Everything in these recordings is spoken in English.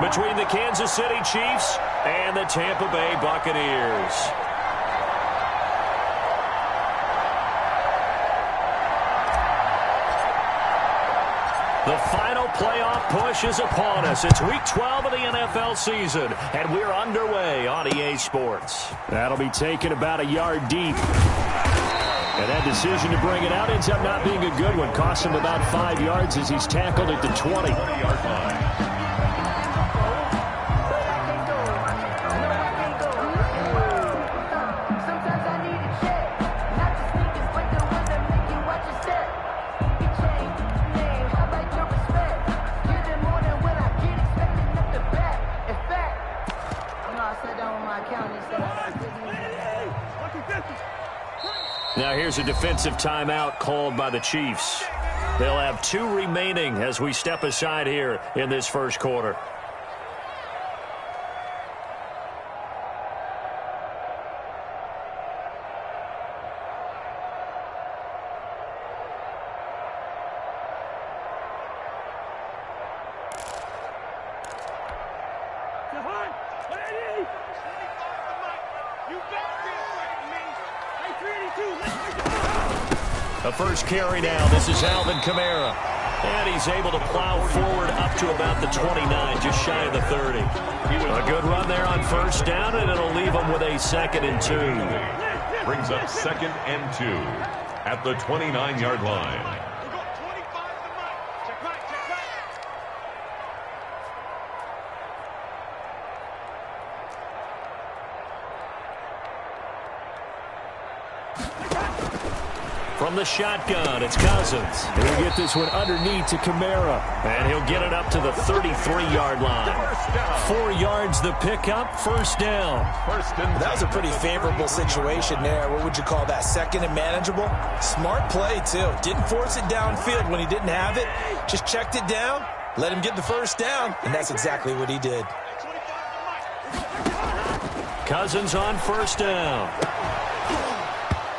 between the Kansas City Chiefs and the Tampa Bay Buccaneers. The final playoff push is upon us. It's Week 12 of the NFL season, and we're underway on EA Sports. That'll be taken about a yard deep. And that decision to bring it out ends up not being a good one. Costs him about 5 yards as he's tackled at the 20-yard line. Now here's a defensive timeout called by the Chiefs. They'll have 2 remaining as we step aside here in this first quarter. A first carry now. This is Alvin Kamara. And he's able to plow forward up to about the 29, just shy of the 30. A good run there on first down, and it'll leave him with a 2nd and 2. Brings up 2nd and 2 at the 29-yard line. From the shotgun, it's Cousins. He'll get this one underneath to Kamara. And he'll get it up to the 33-yard line. 4 yards the pickup, first down. That was a pretty favorable situation there. What would you call that? 2nd and manageable? Smart play, too. Didn't force it downfield when he didn't have it. Just checked it down, let him get the first down, and that's exactly what he did. Cousins on first down.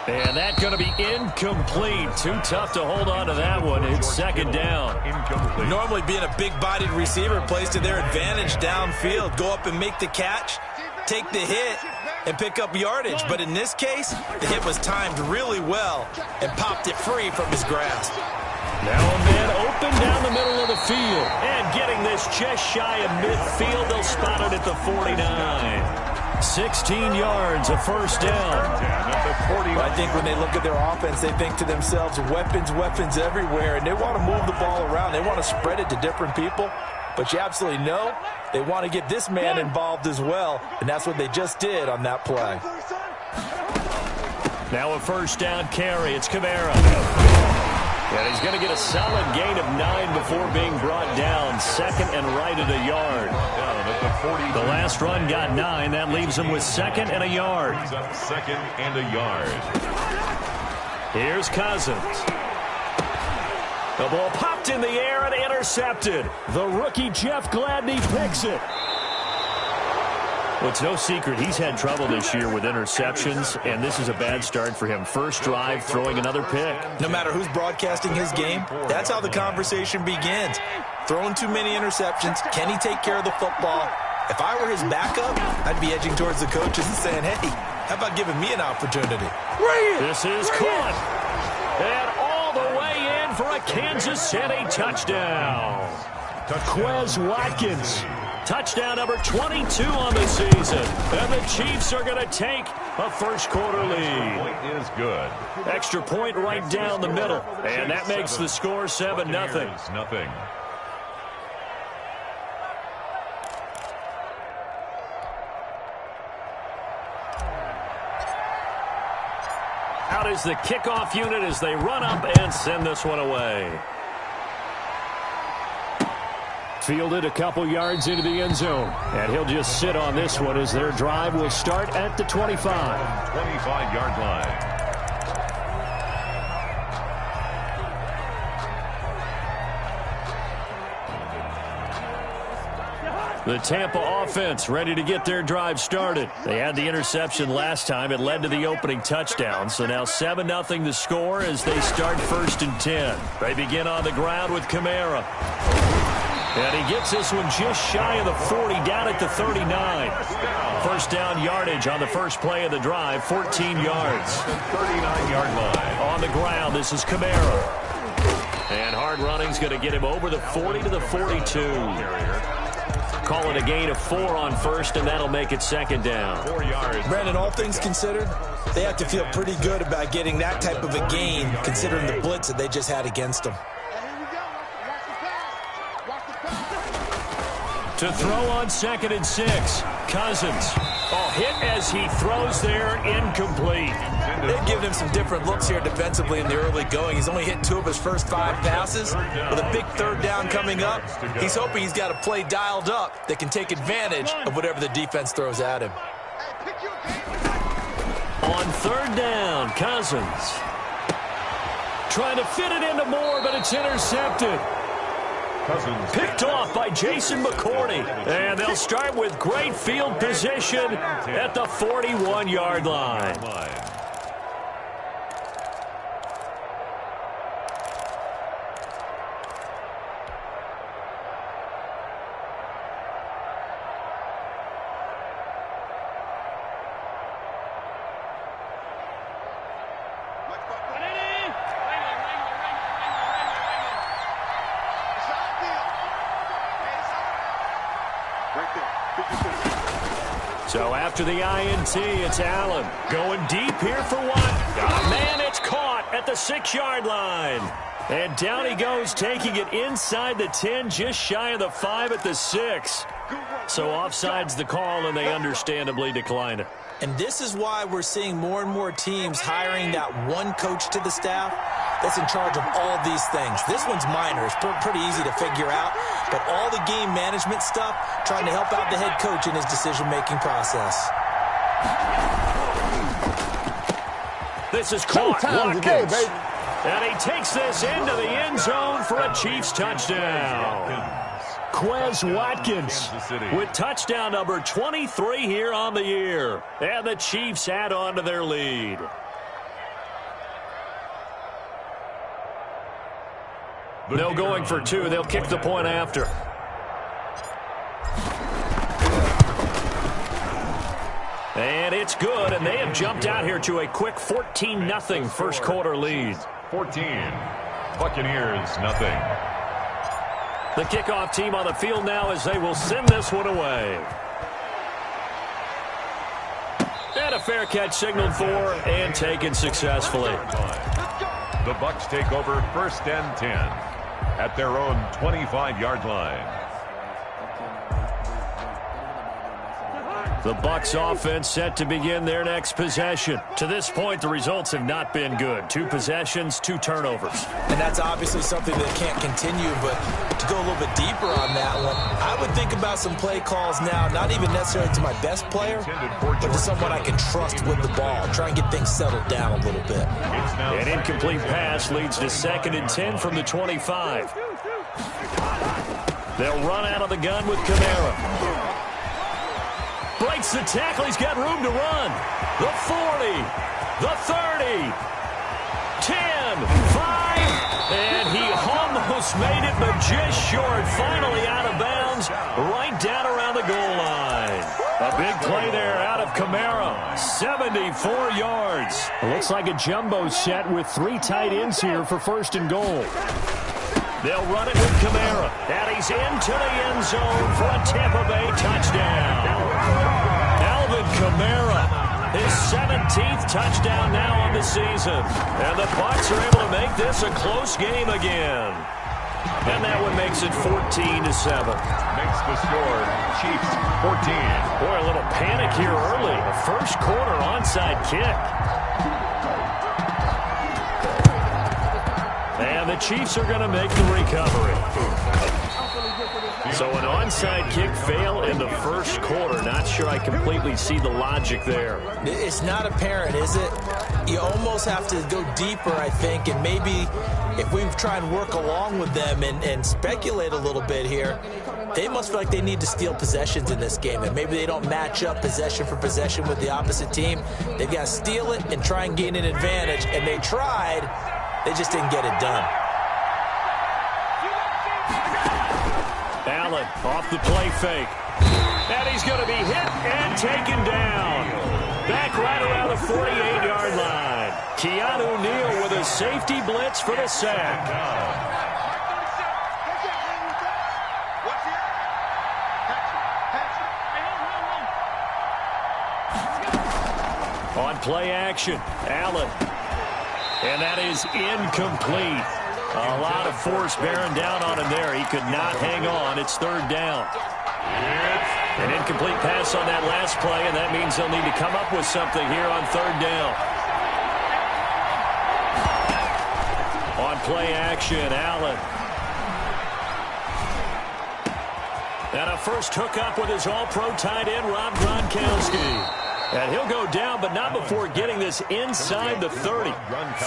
And that's going to be incomplete. Too tough to hold on to that one. It's 2nd down. Incomplete. Normally being a big-bodied receiver plays to their advantage downfield. Go up and make the catch, take the hit, and pick up yardage. But in this case, the hit was timed really well and popped it free from his grasp. Now a man open down the middle of the field. And getting this just shy of midfield, they'll spot it at the 49. 16 yards, a first down. I think when they look at their offense, they think to themselves, weapons, weapons everywhere, and they want to move the ball around. They want to spread it to different people, but you absolutely know they want to get this man involved as well, and that's what they just did on that play. Now a first down carry. It's Kamara. And he's going to get a solid gain of 9 before being brought down. 2nd and right at a yard. The last run got 9. That leaves him with 2nd and a yard. 2nd and a yard. Here's Cousins. The ball popped in the air and intercepted. The rookie Jeff Gladney picks it. Well, it's no secret he's had trouble this year with interceptions, and this is a bad start for him. First drive, throwing another pick. No matter who's broadcasting his game, that's how the conversation begins. Throwing too many interceptions, can he take care of the football? If I were his backup, I'd be edging towards the coaches and saying, hey, how about giving me an opportunity? This is caught. And all the way in for a Kansas City touchdown. Quez Watkins. Touchdown number 22 on the season. And the Chiefs are going to take a first quarter lead. Point is good. Extra point right down the middle. And that makes the score 7-0. Nothing. Out is the kickoff unit as they run up and send this one away. Fielded a couple yards into the end zone. And he'll just sit on this one as their drive will start at the 25. 25-yard line. The Tampa offense ready to get their drive started. They had the interception last time. It led to the opening touchdown. So now 7-0 the score as they start 1st and 10. They begin on the ground with Kamara. And he gets this one just shy of the 40, down at the 39. First down yardage on the first play of the drive, 14 yards. 39-yard line. On the ground, this is Kamara. And hard running's going to get him over the 40 to the 42. Call it a gain of 4 on first, and that'll make it second down. 4 yards. Brandon, all things considered, they have to feel pretty good about getting that type of a gain, considering the blitz that they just had against them. To throw on 2nd and 6, Cousins. Oh, hit as he throws there, incomplete. They've given him some different looks here defensively in the early going. He's only hit 2 of his first 5 passes. With a big third down coming up, he's hoping he's got a play dialed up that can take advantage of whatever the defense throws at him. On 3rd down, Cousins. Trying to fit it into Moore, but it's intercepted. Picked off by Jason McCourty. And they'll start with great field position at the 41-yard line. So after the INT, it's Allen. Going deep here for one. Oh, man, it's caught at the 6-yard line. And down he goes, taking it inside the 10, just shy of the 5 at the 6. So offside's the call, and they understandably decline it. And this is why we're seeing more and more teams hiring that one coach to the staff that's in charge of all these things. This one's minor. It's pretty easy to figure out. But all the game management stuff, trying to help out the head coach in his decision-making process. This is caught. Watkins. And he takes this into the end zone for a Chiefs touchdown. Quez Watkins with touchdown number 23 here on the year. And the Chiefs add on to their lead. No going for 2. They'll kick the point after. And it's good, and they have jumped out here to a quick 14-0 first quarter lead. 14. Buccaneers, nothing. The kickoff team on the field now as they will send this one away. And a fair catch signaled for and taken successfully. The Bucs take over 1st and 10 at their own 25-yard line. The Bucs offense set to begin their next possession. To this point, the results have not been good. 2 possessions, 2 turnovers. And that's obviously something that can't continue, but to go a little bit deeper on that one, I would think about some play calls now, not even necessarily to my best player, but to someone I can trust with the ball. Try and get things settled down a little bit. An incomplete pass leads to 2nd and 10 from the 25. They'll run out of the gun with Kamara. Breaks the tackle. He's got room to run. The 40, the 30, 10, 5, and he almost made it, but just short. Finally out of bounds, right down around the goal line. A big play there out of Kamara. 74 yards. It looks like a jumbo set with 3 tight ends here for 1st and goal. They'll run it with Kamara. And he's into the end zone for a Tampa Bay touchdown. Alvin Kamara, his 17th touchdown now on the season. And the Bucs are able to make this a close game again. And that one makes it 14-7. Makes the score Chiefs 14. Boy, a little panic here early. The first quarter onside kick. And the Chiefs are going to make the recovery. So an onside kick fail in the first quarter. Not sure I completely see the logic there. It's not apparent, is it? You almost have to go deeper, I think, and maybe if we try and work along with them and speculate a little bit here, they must feel like they need to steal possessions in this game, and maybe they don't match up possession for possession with the opposite team. They've got to steal it and try and gain an advantage, and they tried. They just didn't get it done. Allen off the play fake. And he's going to be hit and taken down. Back right around the 48-yard line. Keanu Neal with a safety blitz for the sack. On play action, Allen. And that is incomplete. A lot of force bearing down on him there. He could not hang on. It's third down. An incomplete pass on that last play, and that means they'll need to come up with something here on third down. On play action, Allen. And a first hookup with his all-pro tight end, Rob Gronkowski. And he'll go down, but not before getting this inside the 30.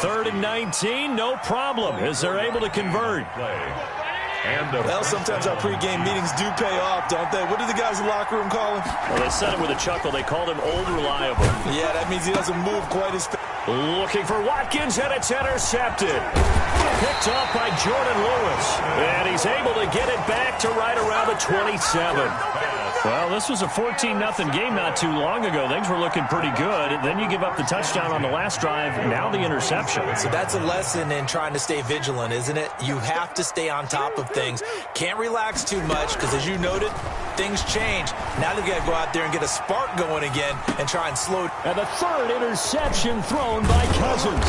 3rd and 19, no problem, as they're able to convert. Well, sometimes our pregame meetings do pay off, don't they? What do the guys in the locker room call him? Well, they said it with a chuckle. They called him old reliable. Yeah, that means he doesn't move quite as fast. Looking for Watkins, and it's intercepted. Picked off by Jordan Lewis. And he's able to get it back to right around the 27. Well, this was a 14-0 game not too long ago. Things were looking pretty good. Then you give up the touchdown on the last drive. Now the interception. So that's a lesson in trying to stay vigilant, isn't it? You have to stay on top of things. Can't relax too much because, as you noted, things change. Now they've got to go out there and get a spark going again and try and slow. And the third interception thrown by Cousins.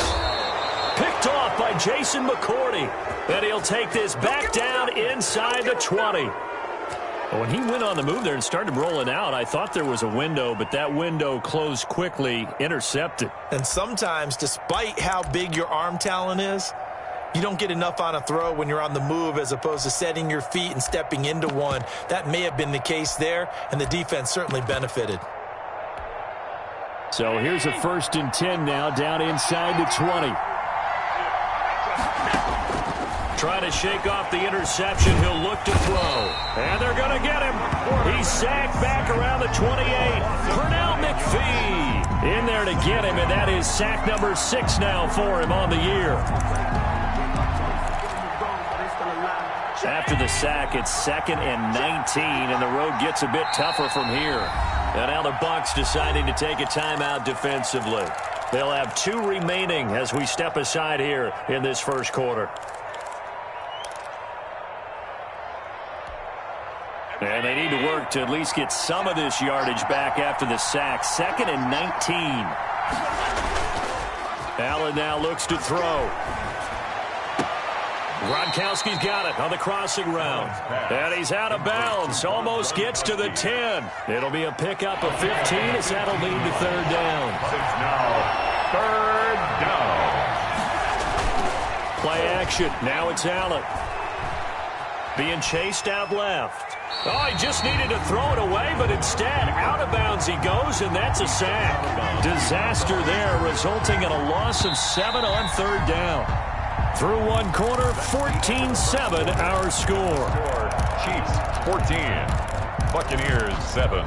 Picked off by Jason McCourty. And he'll take this back down inside the 20. When he went on the move there and started rolling out, I thought there was a window, but that window closed quickly, intercepted. And sometimes, despite how big your arm talent is, you don't get enough on a throw when you're on the move as opposed to setting your feet and stepping into one. That may have been the case there, and the defense certainly benefited. So here's a 1st and 10 now, down inside the 20. Trying to shake off the interception. He'll look to throw. And they're going to get him. He's sacked back around the 28. Pernell McPhee in there to get him, and that is sack number 6 now for him on the year. After the sack, it's 2nd and 19, and the road gets a bit tougher from here. And now the Bucs deciding to take a timeout defensively. They'll have 2 remaining as we step aside here in this first quarter. And they need to work to at least get some of this yardage back after the sack. 2nd and 19. Allen now looks to throw. Gronkowski's got it on the crossing route. And he's out of bounds. Almost gets to the 10. It'll be a pickup of 15 as that'll lead to third down. Third down. Play action. Now it's Allen. Being chased out left. Oh, he just needed to throw it away, but instead, out of bounds he goes, and that's a sack. Disaster there, resulting in a loss of 7 on third down. Through one quarter, 14-7 our score. Chiefs 14, Buccaneers 7.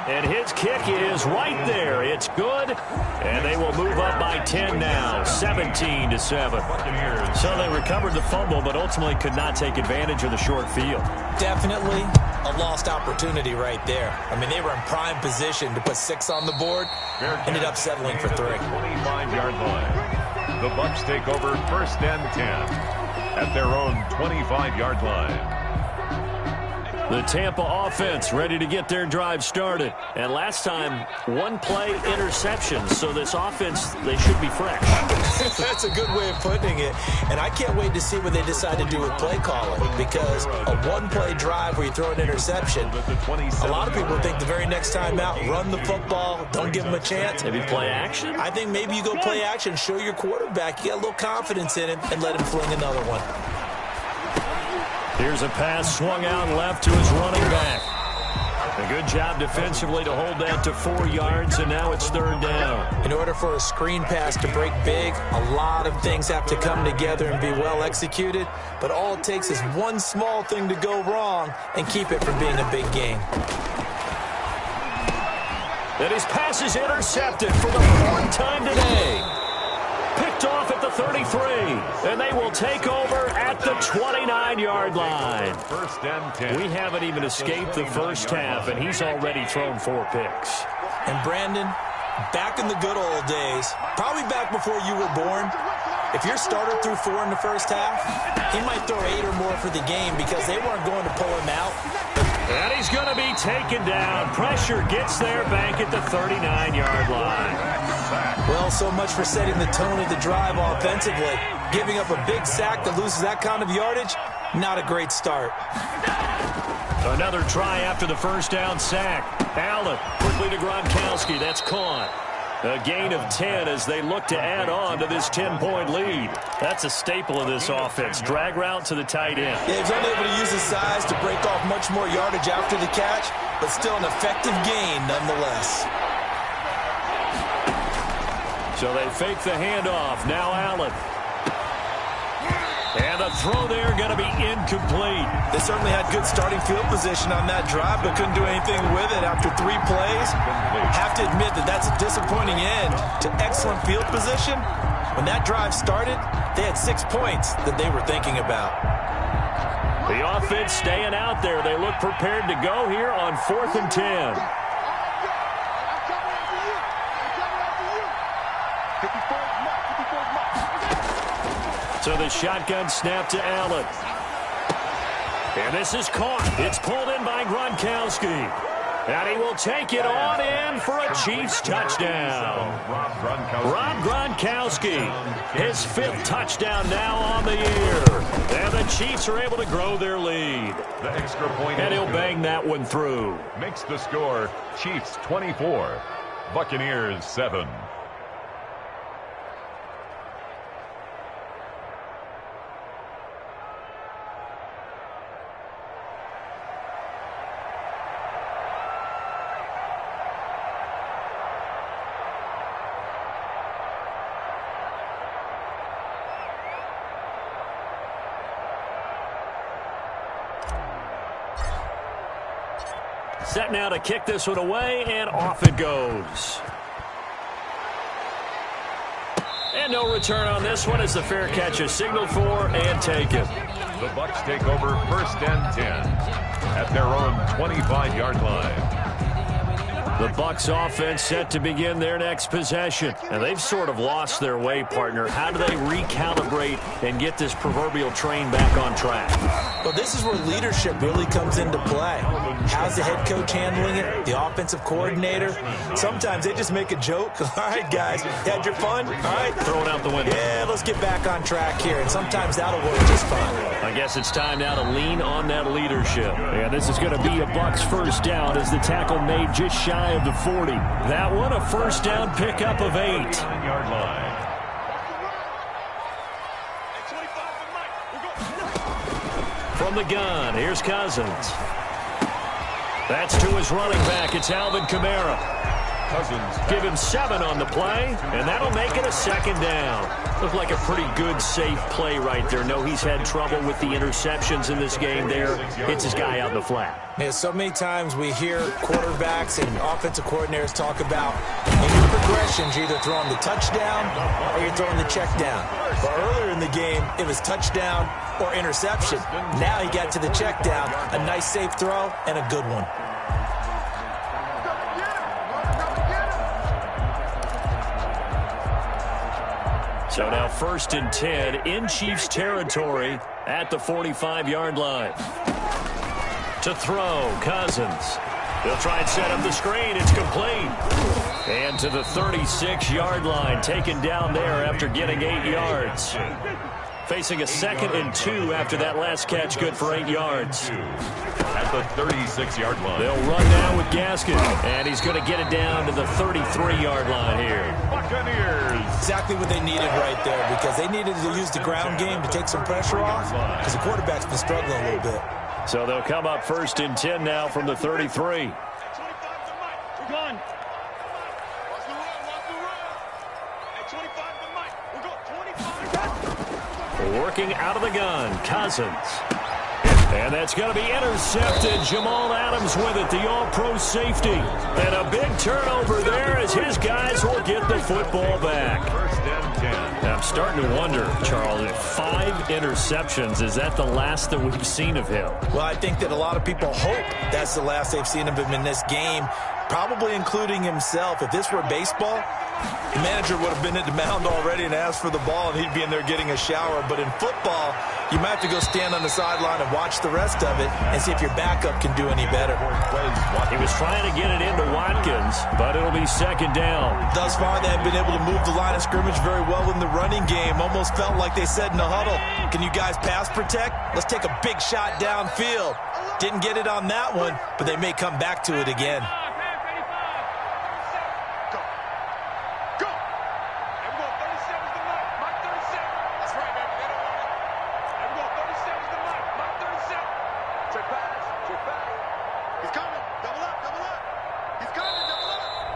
And his kick is right there. It's good. And they will move up by 10 now, 17-7. So they recovered the fumble, but ultimately could not take advantage of the short field. Definitely a lost opportunity right there. I mean, they were in prime position to put 6 on the board. Ended up settling for 3. 25-yard line. The Bucs take over 1st and 10 at their own 25-yard line. The Tampa offense ready to get their drive started. And last time, 1-play interception. So this offense, they should be fresh. That's a good way of putting it. And I can't wait to see what they decide to do with play calling. Because a 1-play drive where you throw an interception, a lot of people think the very next time out, run the football, don't give them a chance. Maybe play action? I think maybe you go play action, show your quarterback you got a little confidence in him, and let him fling another one. Here's a pass swung out left to his running back. A good job defensively to hold that to 4 yards, and now it's 3rd down. In order for a screen pass to break big, a lot of things have to come together and be well executed, but all it takes is one small thing to go wrong and keep it from being a big gain. And his pass is intercepted for the 4th time today. Picked off at the 33, and they will take over at the 29-yard line. 1st and 10. We haven't even escaped the first half, and he's already thrown 4 picks. And Brandon, back in the good old days, probably back before you were born, if your starter threw 4 in the first half, he might throw 8 or more for the game because they weren't going to pull him out. And he's going to be taken down. Pressure gets there back at the 39-yard line. Well, so much for setting the tone of the drive offensively. Giving up a big sack that loses that kind of yardage, not a great start. Another try after the first down sack. Allen quickly to Gronkowski. That's caught. A gain of 10 as they look to add on to this 10-point lead. That's a staple of this offense. Drag route to the tight end. Yeah, he's unable to use his size to break off much more yardage after the catch, but still an effective gain nonetheless. So they fake the handoff. Now Allen. And the throw there going to be incomplete. They certainly had good starting field position on that drive, but couldn't do anything with it after 3 plays. Have to admit that that's a disappointing end to excellent field position. When that drive started, they had 6 points that they were thinking about. The offense staying out there. They look prepared to go here on 4th and 10. So the shotgun snap to Allen. And this is caught. It's pulled in by Gronkowski. And he will take it on in for a Chiefs touchdown. Rob Gronkowski, his 5th touchdown now on the year. And the Chiefs are able to grow their lead. The extra point. And he'll bang that one through. Makes the score Chiefs 24, Buccaneers 7. Set now to kick this one away, and off it goes. And no return on this one as the fair catch is signaled for and taken. The Bucs take over 1st and 10 at their own 25-yard line. The Bucs offense set to begin their next possession. And they've sort of lost their way, partner. How do they recalibrate and get this proverbial train back on track? Well, this is where leadership really comes into play. How's the head coach handling it? The offensive coordinator? Sometimes they just make a joke. All right, guys, had your fun? All right. Throw it out the window. Yeah, let's get back on track here. And sometimes that'll work just fine. I guess it's time now to lean on that leadership. And this is going to be a Bucs first down as the tackle made just shy of the 40. That one a first down pickup of 8. 9-yard line. From the gun, here's Cousins. That's to his running back. It's Alvin Kamara. Cousins. Give him 7 on the play, and that'll make it a 2nd down. Looked like a pretty good, safe play right there. No, he's had trouble with the interceptions in this game there. Hits his guy out in the flat. Yeah, so many times we hear quarterbacks and offensive coordinators talk about in your progressions, you're either throwing the touchdown or you're throwing the check down. But earlier in the game, it was touchdown or interception. Now he got to the check down, a nice safe throw and a good one. So now 1st and 10 in Chiefs territory at the 45-yard line. To throw, Cousins. They'll try and set up the screen. It's complete. And to the 36-yard line, taken down there after getting 8 yards. Facing a 2nd and 2 after that last catch, good for 8 yards. At the 36-yard line. They'll run now with Gaskin, and he's going to get it down to the 33-yard line here. Buccaneers. Exactly what they needed right there, because they needed to use the ground game to take some pressure off, because the quarterback's been struggling a little bit. So they'll come up 1st and 10 now from the 33. Working out of the gun, Cousins. And that's going to be intercepted. Jamal Adams with it, the all-pro safety. And a big turnover there as his guys will get the football back. 1st and 10. I'm starting to wonder, Charles, if 5 interceptions, is that the last that we've seen of him? Well, I think that a lot of people hope that's the last they've seen of him in this game, probably including himself. If this were baseball, the manager would have been at the mound already and asked for the ball, and he'd be in there getting a shower. But in football, you might have to go stand on the sideline and watch the rest of it and see if your backup can do any better. He was trying to get it into Watkins, but it'll be 2nd down. Thus far, they have been able to move the line of scrimmage very well in the running game. Almost felt like they said in the huddle, can you guys pass protect? Let's take a big shot downfield. Didn't get it on that one, but they may come back to it again.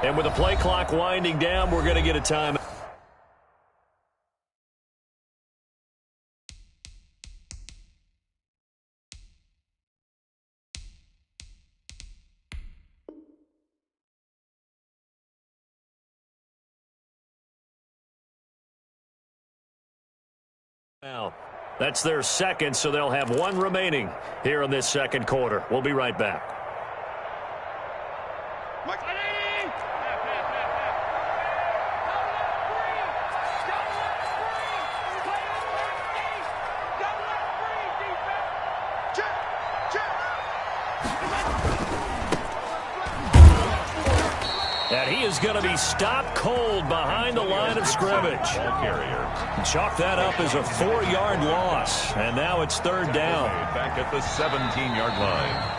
And with the play clock winding down, we're going to get a timeout. Now, that's their 2nd, so they'll have 1 remaining here in this 2nd quarter. We'll be right back. And he is going to be stopped cold behind the line of scrimmage. Chalk that up as a 4-yard loss. And now it's 3rd down. Back at the 17-yard line.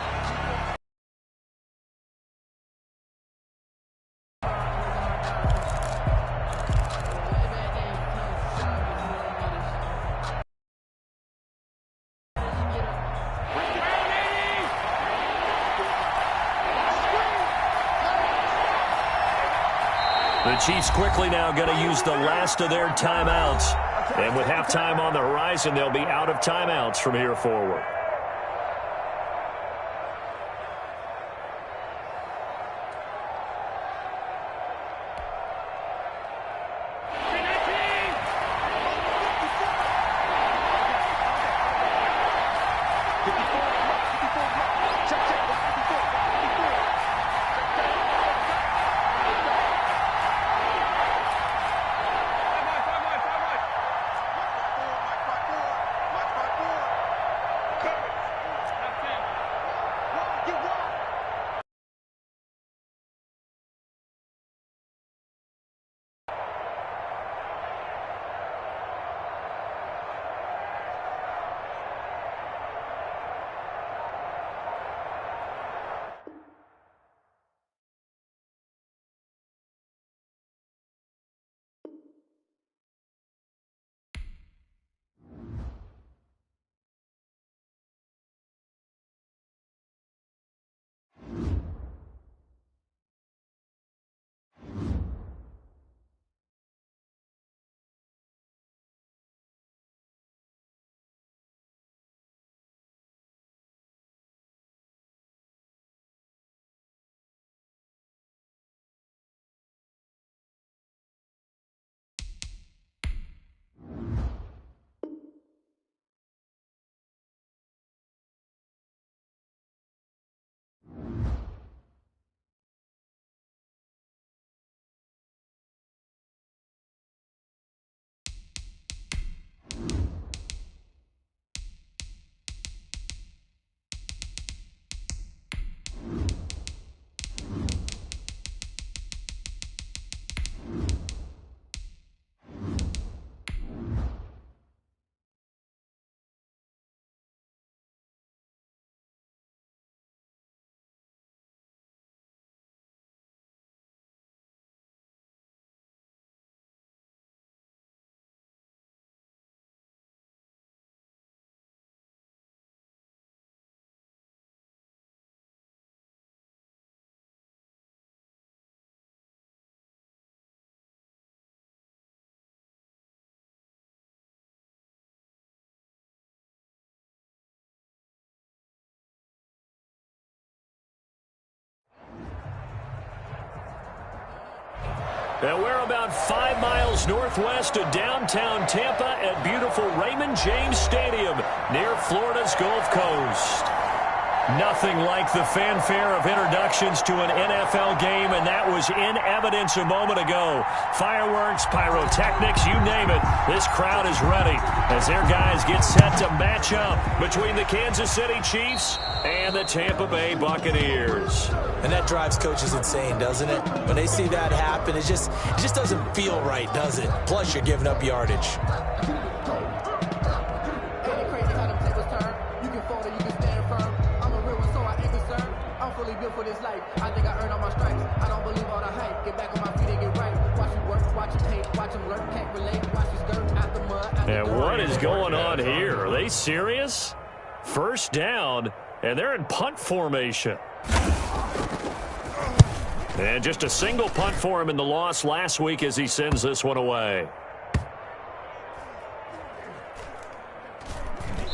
The Chiefs quickly now going to use the last of their timeouts. And with halftime on the horizon, they'll be out of timeouts from here forward. And we're about 5 miles northwest of downtown Tampa at beautiful Raymond James Stadium near Florida's Gulf Coast. Nothing like the fanfare of introductions to an NFL game, and that was in evidence a moment ago. Fireworks, pyrotechnics, you name it. This crowd is ready as their guys get set to match up between the Kansas City Chiefs and the Tampa Bay Buccaneers. And that drives coaches insane, doesn't it? When they see that happen, it just doesn't feel right, does it? Plus, you're giving up yardage. For this life, I think I earned all my stripes. I don't believe all the hype. Get back on my feet and get right. Watch you work, watch you hate, watch them lurk, can't relate. Watch you skirt out the mud. And what is going on here? Are they serious? First down, and they're in punt formation. And just a single punt for him in the loss last week as he sends this one away.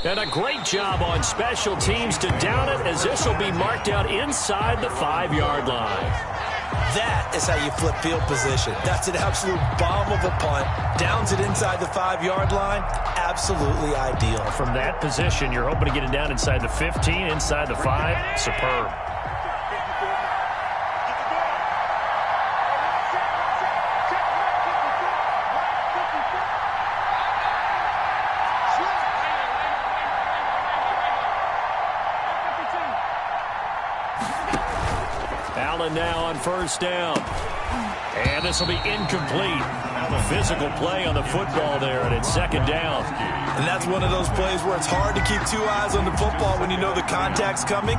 And a great job on special teams to down it, as this will be marked out inside the 5-yard line. That is how you flip field position. That's an absolute bomb of a punt. Downs it inside the 5-yard line. Absolutely ideal. From that position, you're hoping to get it down inside the 15, inside the 5. Superb. Now on first down. And this will be incomplete. Physical play on the football there, and it's second down. And that's one of those plays where it's hard to keep two eyes on the football when you know the contact's coming,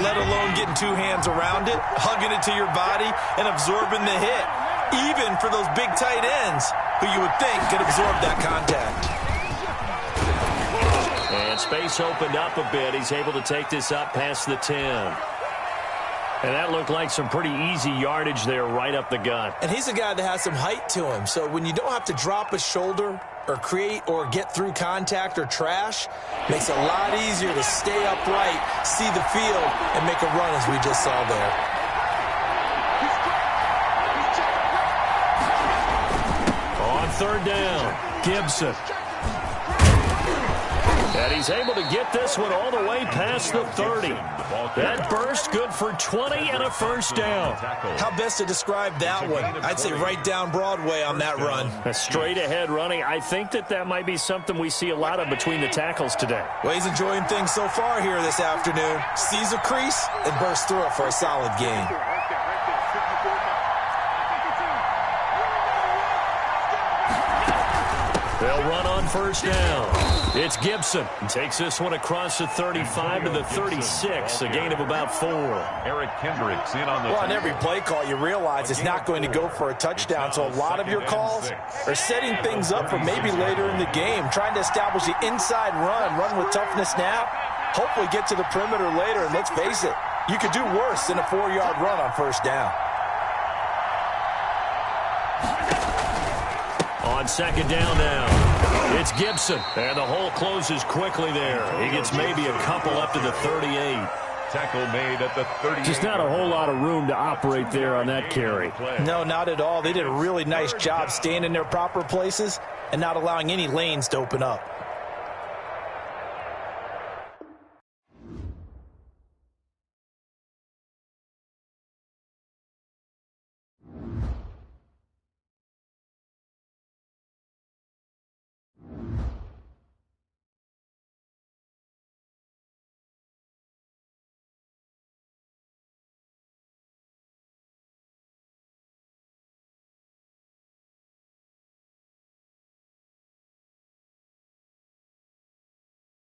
let alone getting two hands around it, hugging it to your body, and absorbing the hit. Even for those big tight ends who you would think could absorb that contact. And space opened up a bit. He's able to take this up past the 10. And that looked like some pretty easy yardage there right up the gut. And he's a guy that has some height to him. So when you don't have to drop a shoulder or create or get through contact or trash, makes it a lot easier to stay upright, see the field, and make a run as we just saw there. On third down, Gibson. And he's able to get this one all the way past the 30. That burst good for 20 and a first down. How best to describe that one? I'd say right down Broadway on that run. A straight ahead running. I think that might be something we see a lot of between the tackles today. Well, he's enjoying things so far here this afternoon. Sees a crease and bursts through it for a solid gain. They'll run on first down. It's Gibson. He takes this one across the 35 to the 36, a gain of about 4. Eric Kendricks in on the... Well, on every play call, you realize it's not going to go for a touchdown, so a lot of your calls are setting things up for maybe later in the game, trying to establish the inside run with toughness now, hopefully get to the perimeter later, and let's face it, you could do worse than a 4-yard run on first down. On second down now, it's Gibson. And the hole closes quickly there. He gets maybe a couple up to the 38. Tackle made at the 38. Just not a whole lot of room to operate there on that carry. No, not at all. They did a really nice job staying in their proper places and not allowing any lanes to open up.